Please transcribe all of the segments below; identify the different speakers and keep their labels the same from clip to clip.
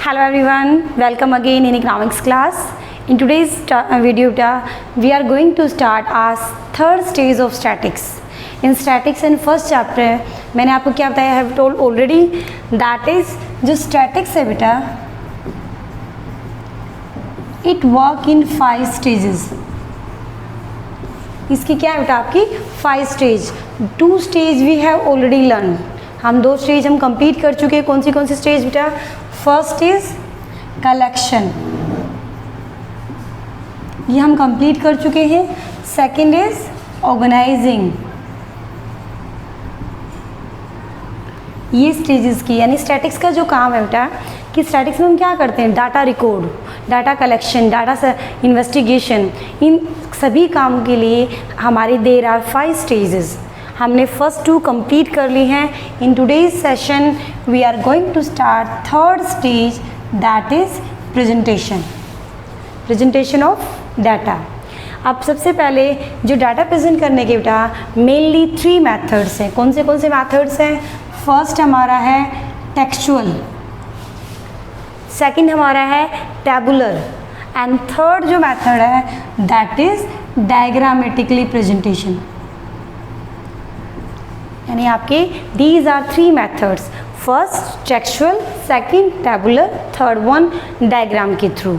Speaker 1: Hello everyone, welcome again in economics class. In today's video we are going to start our third stage of statics. In statics in first chapter मैंने आपको क्या बताया, I have told already that is जो statics है बेटा it work in 5 stages. इसकी क्या है बेटा आपकी 5 stage. 2 stage we have already learn. हम 2 स्टेज हम कंप्लीट कर चुके हैं. कौन सी स्टेज बेटा? फर्स्ट इज कलेक्शन, ये हम कंप्लीट कर चुके हैं. सेकंड इज ऑर्गेनाइजिंग, ये स्टेजेस की यानी स्टैटिक्स का जो काम है बेटा कि स्टैटिक्स में हम क्या करते हैं, data record, data collection, data investigation, इन सभी कामों के लिए हमारे देयर आर 5 स्टेजेस. हमने फर्स्ट 2 कंप्लीट कर ली हैं. In today's session we are going to start third stage that is presentation of data. अब सबसे पहले जो डाटा प्रेजेंट करने के बेटा मेनली 3 मेथड्स हैं. कौन से मेथड्स हैं? फर्स्ट हमारा है टेक्सचुअल, सेकंड हमारा है टैबुलर एंड थर्ड जो मेथड है दैट इज डायग्रामेटिकली प्रेजेंटेशन. यानी आपके these are 3 methods. First textual, second tabular, third one diagram के थ्रू.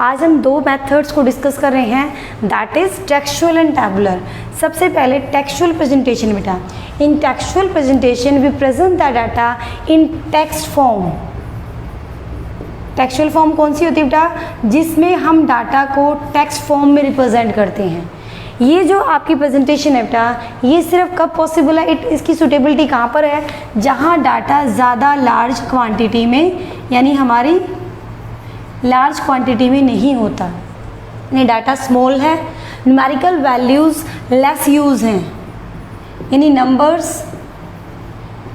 Speaker 1: आज हम 2 मेथड्स को डिस्कस कर रहे हैं that is textual and tabular. सबसे पहले टेक्सचुअल प्रेजेंटेशन बेटा. In textual presentation we present the data in text form. Textual form कौन सी होती है बेटा? जिसमें हम डाटा को टेक्स्ट फॉर्म में रिप्रेजेंट करते हैं. ये जो आपकी प्रेजेंटेशन है बेटा ये सिर्फ कब पॉसिबल है, इसकी सुटेबिलिटी कहाँ पर है? जहाँ डाटा ज़्यादा लार्ज क्वांटिटी में यानी हमारी लार्ज क्वांटिटी में नहीं होता, यानी डाटा स्मॉल है, न्यूमेरिकल वैल्यूज़ लेस यूज़ हैं, यानी नंबर्स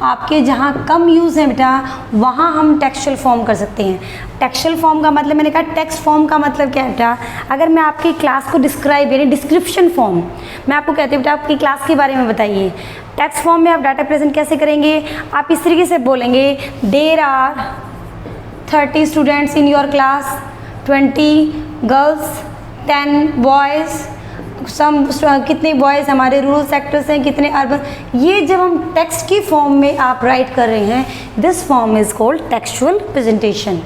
Speaker 1: आपके जहाँ कम यूज़ है बेटा वहाँ हम टेक्सचुअल फॉर्म कर सकते हैं. टेक्सचुअल फॉर्म का मतलब मैंने कहा टेक्स्ट फॉर्म का मतलब क्या है बेटा? अगर मैं आपकी क्लास को डिस्क्राइब यानी डिस्क्रिप्शन फॉर्म मैं आपको कहती हूँ बेटा आपकी क्लास के बारे में बताइए. टेक्स्ट फॉर्म में आप डाटा प्रेजेंट कैसे करेंगे? आप इस तरीके से बोलेंगे there are 30 students in your class, 20 girls, 10 boys, कितने बॉयज़ हमारे रूरल सेक्टर से हैं, कितने अर्बन. ये जब हम टेक्स्ट की फॉर्म में आप राइट कर रहे हैं this form is called textual presentation.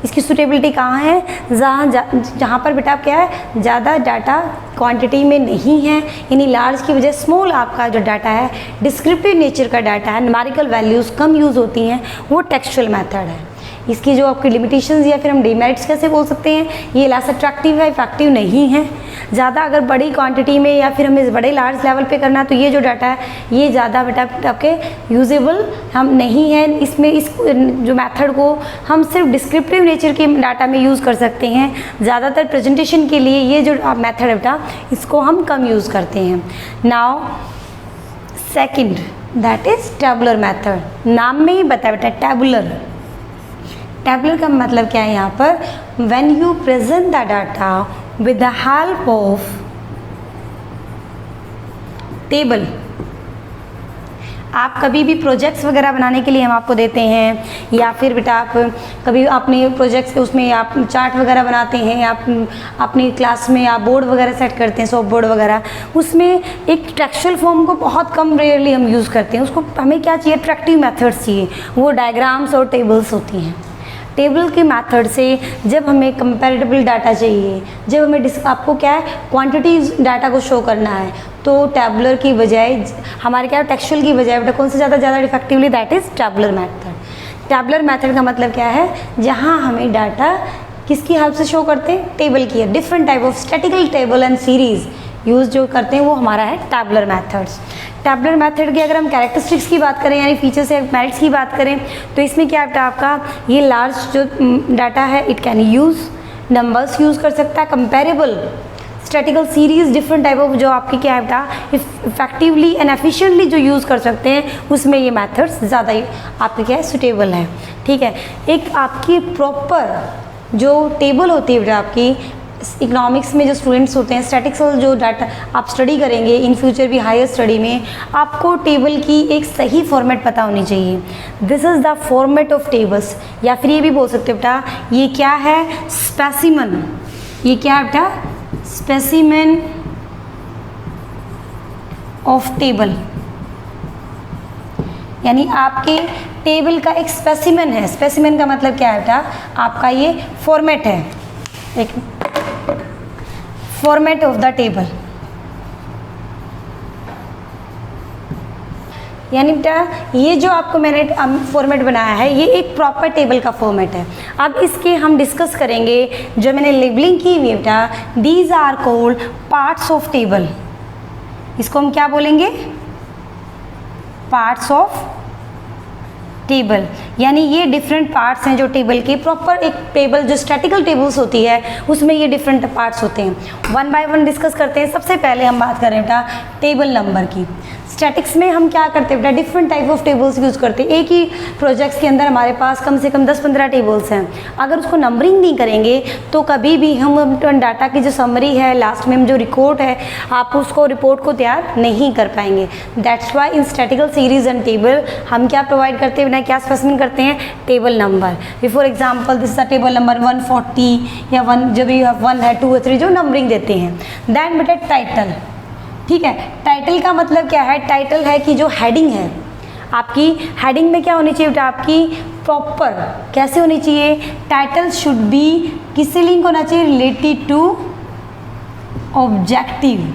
Speaker 1: इसकी सुटेबिलिटी कहाँ है? जहाँ पर बेटा क्या है ज़्यादा डाटा क्वांटिटी में नहीं है, यानी लार्ज की वजह स्मॉल आपका जो डाटा है डिस्क्रिप्टिव नेचर का डाटा है, न्यूमेरिकल वैल्यूज़ कम यूज़ होती हैं, वो टेक्सचुअल मेथड है. इसकी जो आपकी लिमिटेशंस या फिर हम डिमेरिट्स कैसे बोल सकते हैं, ये लेस अट्रैक्टिव है, इफेक्टिव नहीं है. ज़्यादा अगर बड़ी क्वांटिटी में या फिर हमें बड़े लार्ज लेवल पे करना तो ये जो डाटा है ये ज़्यादा बेटा आपके यूजेबल हम नहीं है. इसमें इस जो मेथड को हम सिर्फ डिस्क्रिप्टिव नेचर के डाटा में यूज़ कर सकते हैं. ज़्यादातर प्रेजेंटेशन के लिए ये जो मेथड है बेटा इसको हम कम यूज़ करते हैं. Now second that is tabular method. नाम में ही बताया बेटा टैबुलर. टैबुलर का मतलब क्या है यहाँ पर? When you present the data with the help of table. आप कभी भी प्रोजेक्ट्स वगैरह बनाने के लिए हम आपको देते हैं या फिर बेटा आप कभी अपने प्रोजेक्ट्स के उसमें आप चार्ट वगैरह बनाते हैं, आप अपनी क्लास में आप बोर्ड वगैरह सेट करते हैं, सॉफ्ट बोर्ड वगैरह, उसमें एक टेक्सचुअल फॉर्म को बहुत कम रेयरली हम यूज़ करते हैं. उसको हमें क्या चाहिए? अट्रैक्टिव मेथड्स चाहिए, वो डायग्राम्स और टेबल्स होती हैं. टेबल के मेथड से जब हमें कंपैरेटिबल डाटा चाहिए, जब हमें आपको क्या है क्वांटिटी डाटा को शो करना है, तो टैबुलर की बजाय हमारे क्या टेक्सचुअल की बजाय बेटा कौन से ज़्यादा effectively that is tabular method. Tabular method का मतलब क्या है? जहाँ हमें डाटा किसकी हेल्प से शो करते हैं? टेबल की. Different type of statistical table and series use जो करते हैं वो हमारा है टैबुलर मेथड्स. टैबुलर मेथड की अगर हम कैरेक्टरिस्टिक्स की बात करें यानी फीचर्स या मेरिट्स की बात करें तो इसमें क्या है आपका ये लार्ज जो डाटा है it can use numbers use कर सकता है, comparable statistical series, different type of जो आपकी क्या है बेटा इफेक्टिवली एंड एफिशिएंटली जो यूज़ कर सकते हैं उसमें ये मेथड्स ज़्यादा ही आपके क्या है सुटेबल है. ठीक है. एक आपकी प्रॉपर जो टेबल होती है बेटा आपकी इकोनॉमिक्स में जो स्टूडेंट्स होते हैं, स्टैटिस्टिकल जो डाटा आप स्टडी करेंगे इन फ्यूचर भी हायर स्टडी में, आपको टेबल की एक सही फॉर्मेट पता होनी चाहिए। This is the format of tables, या फिर ये भी बोल सकते हो बेटा ये क्या है, स्पेसिमन। ये क्या है बेटा, स्पेसिमेन ऑफ टेबल, यानी आपके टेबल का एक स्पेसिमेन है। स्पेसिमेन का मतलब क्या है बेटा, आपका ये फॉर्मेट है, एक फॉर्मेट ऑफ द टेबल, यानी बेटा ये जो आपको मैंने फॉर्मेट बनाया है ये एक प्रॉपर टेबल का फॉर्मेट है। अब इसके हम डिस्कस करेंगे, जो मैंने लेबलिंग की हुई है बेटा, these are called parts of table. इसको हम क्या बोलेंगे, पार्ट्स ऑफ टेबल, यानी ये डिफरेंट पार्ट्स हैं जो टेबल के, प्रॉपर एक टेबल जो स्टैटिकल टेबल्स होती है उसमें ये डिफरेंट पार्ट्स होते हैं। वन बाय वन डिस्कस करते हैं। सबसे पहले हम बात करें बेटा टेबल नंबर की। स्टैटिक्स में हम क्या करते हैं बेटा, different type of tables use करते हैं। एक ही प्रोजेक्ट्स के अंदर हमारे पास कम से कम 10-15 टेबल्स हैं। अगर उसको नंबरिंग नहीं करेंगे तो कभी भी हम डाटा की जो समरी है, लास्ट में हम जो रिकॉर्ड है, आप उसको रिपोर्ट को तैयार नहीं कर पाएंगे। That's why in statistical series and table हम क्या प्रोवाइड करते हैं, क्या स्पेसिफिक करते हैं, table number. For example this is the table number 140 या 1, जो भी 1 है 2 है 3 जो नंबरिंग देते हैं। दैन बेटा टाइटल, ठीक है। टाइटल का मतलब क्या है, टाइटल है कि जो हेडिंग है आपकी, हेडिंग में क्या होनी चाहिए बेटा, आपकी प्रॉपर कैसे होनी चाहिए, टाइटल शुड बी किससे लिंक होना चाहिए, रिलेटेड टू ऑब्जेक्टिव,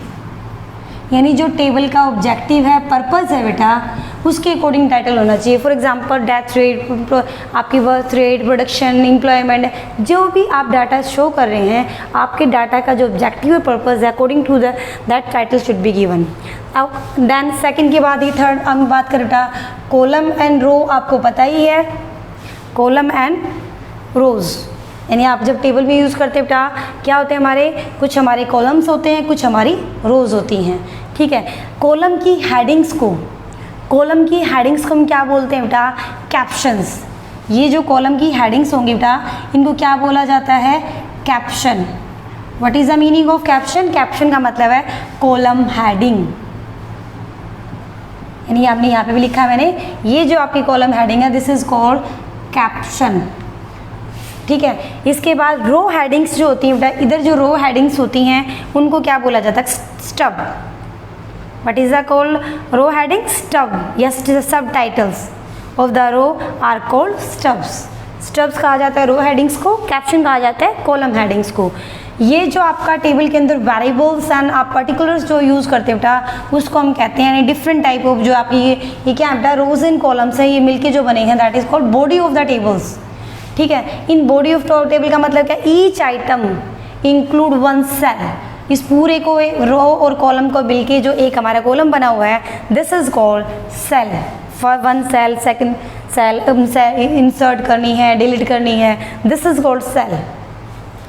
Speaker 1: यानी जो टेबल का ऑब्जेक्टिव है, पर्पस है बेटा, उसके अकॉर्डिंग टाइटल होना चाहिए। फॉर एग्जांपल डेथ रेट, आपकी बर्थ रेट, प्रोडक्शन, एम्प्लॉयमेंट, जो भी आप डाटा शो कर रहे हैं, आपके डाटा का जो ऑब्जेक्टिव पर्पस है, according to that title should be given. अब देन सेकंड के बाद ही थर्ड हम बात करें बेटा कॉलम एंड रो। आपको पता ही है कॉलम एंड रोज़, यानी आप जब टेबल में यूज़ करते हैं बेटा क्या होते हैं हमारे, कुछ हमारे कॉलम्स होते हैं, कुछ हमारी रोज़ होती हैं, ठीक है। कॉलम की हेडिंग्स को हम क्या बोलते हैं बेटा, कैप्शंस। ये जो कॉलम की हेडिंग्स होंगी बेटा इनको क्या बोला जाता है, caption. What is the meaning of caption, caption का मतलब है कॉलम हेडिंग, यानी आपने यहाँ पे भी लिखा है मैंने, ये जो आपकी कॉलम हेडिंग है दिस इज कॉल्ड कैप्शन, ठीक है। इसके बाद रो हेडिंग्स जो होती हैं बेटा, इधर जो रो हेडिंग्स होती हैं उनको क्या बोला जाता है, stub. What is the called, row heading, stub या subtitles of the row are called stubs. Stubs कहा जाता है रो हेडिंग्स को, कैप्शन कहा जाता है कॉलम हेडिंग्स को। ये जो आपका टेबल के अंदर वेरिएबल्स एंड आप पर्टिकुलर्स जो यूज़ करते हैं बेटा उसको हम कहते हैं, यानी डिफरेंट टाइप ऑफ जो आपकी ये क्या है बेटा, रोज एंड कॉलम्स है, ये मिलके जो बने हैं, that is called body of the tables, ठीक है। इन बॉडी ऑफ टेबल का मतलब क्या, each item include one cell. इस पूरे को रो और कॉलम को मिलके जो एक हमारा कॉलम बना हुआ है this is called cell. For one cell, second cell insert करनी है, डिलीट करनी है, this is called cell.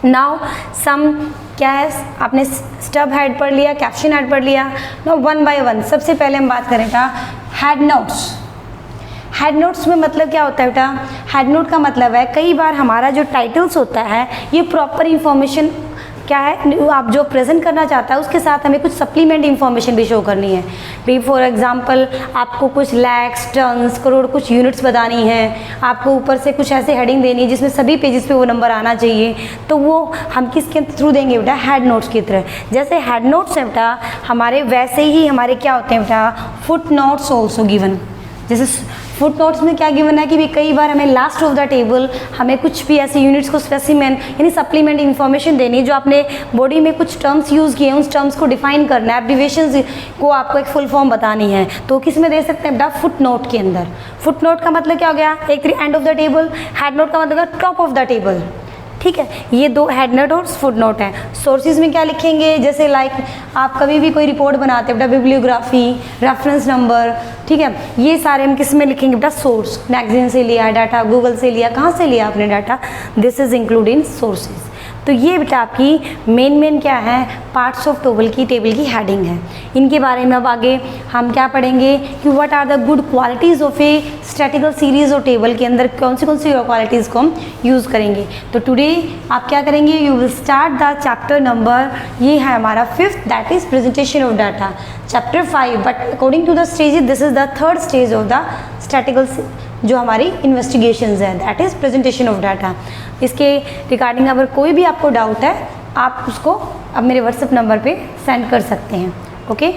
Speaker 1: Now sum क्या है, आपने स्टब हेड पढ़ लिया, कैप्शन हेड पढ़ लिया। नाउ वन बाय वन सबसे पहले हम बात करें बेटा हेड नोट्स। हेड नोट्स में मतलब क्या होता है बेटा, हेड नोट का मतलब है कई बार हमारा जो टाइटल्स होता है ये प्रॉपर इंफॉर्मेशन क्या है, आप जो प्रेजेंट करना चाहता है उसके साथ हमें कुछ सप्लीमेंट इंफॉर्मेशन भी शो करनी है। भी फॉर एग्जांपल आपको कुछ लैक्स, टन्स, करोड़ कुछ यूनिट्स बतानी है, आपको ऊपर से कुछ ऐसे हेडिंग देनी है जिसमें सभी पेजेस पे वो नंबर आना चाहिए, तो वो हम किसके थ्रू देंगे बेटा, हेड नोट्स की तरह। जैसे हेड नोट्स है बेटा हमारे, वैसे ही हमारे क्या होते हैं बेटा, फुट नोट्स ऑल्सो गिवन। जैसे फुट नोट्स में क्या गिवन है कि भी कई बार हमें लास्ट ऑफ द टेबल हमें कुछ भी ऐसे यूनिट्स को स्पेसिमेन यानी सप्लीमेंट इन्फॉर्मेशन देनी, जो आपने बॉडी में कुछ टर्म्स यूज़ किए हैं उस टर्म्स को डिफाइन करना है, एब्रीविएशंस को आपको एक फुल फॉर्म बतानी है, तो किस में दे सकते हैं बेटा, फुट नोट के अंदर। फुट नोट का मतलब क्या हो गया, एक end of the table, head note का मतलब टॉप ऑफ द टेबल, ठीक है। ये दो हेड नोट और फुट नोट है। सोर्सेज में क्या लिखेंगे, जैसे लाइक आप कभी भी कोई रिपोर्ट बनाते हैं बेटा, बिब्लियोग्राफी, रेफरेंस नंबर, ठीक है, ये सारे हम किस में लिखेंगे बेटा, सोर्स। मैगजीन से लिया डाटा, गूगल से लिया, कहाँ से लिया आपने data, this is include in sources. तो ये बेटा आपकी मेन क्या है, पार्ट्स ऑफ टेबल की हेडिंग है। इनके बारे में अब आगे हम क्या पढ़ेंगे कि what are the good qualities of a statistical series और टेबल के अंदर कौन सी क्वालिटीज़ को हम यूज़ करेंगे। तो टुडे आप क्या करेंगे, you will start the chapter number, ये है हमारा 5th, that is presentation of data, chapter 5, but according to the stage this is the 3rd stage of the statistical जो हमारी इन्वेस्टिगेशंस है, that is presentation of data. इसके regarding अगर कोई भी आपको डाउट है आप उसको अब मेरे व्हाट्सएप नंबर पे सेंड कर सकते हैं। ओके।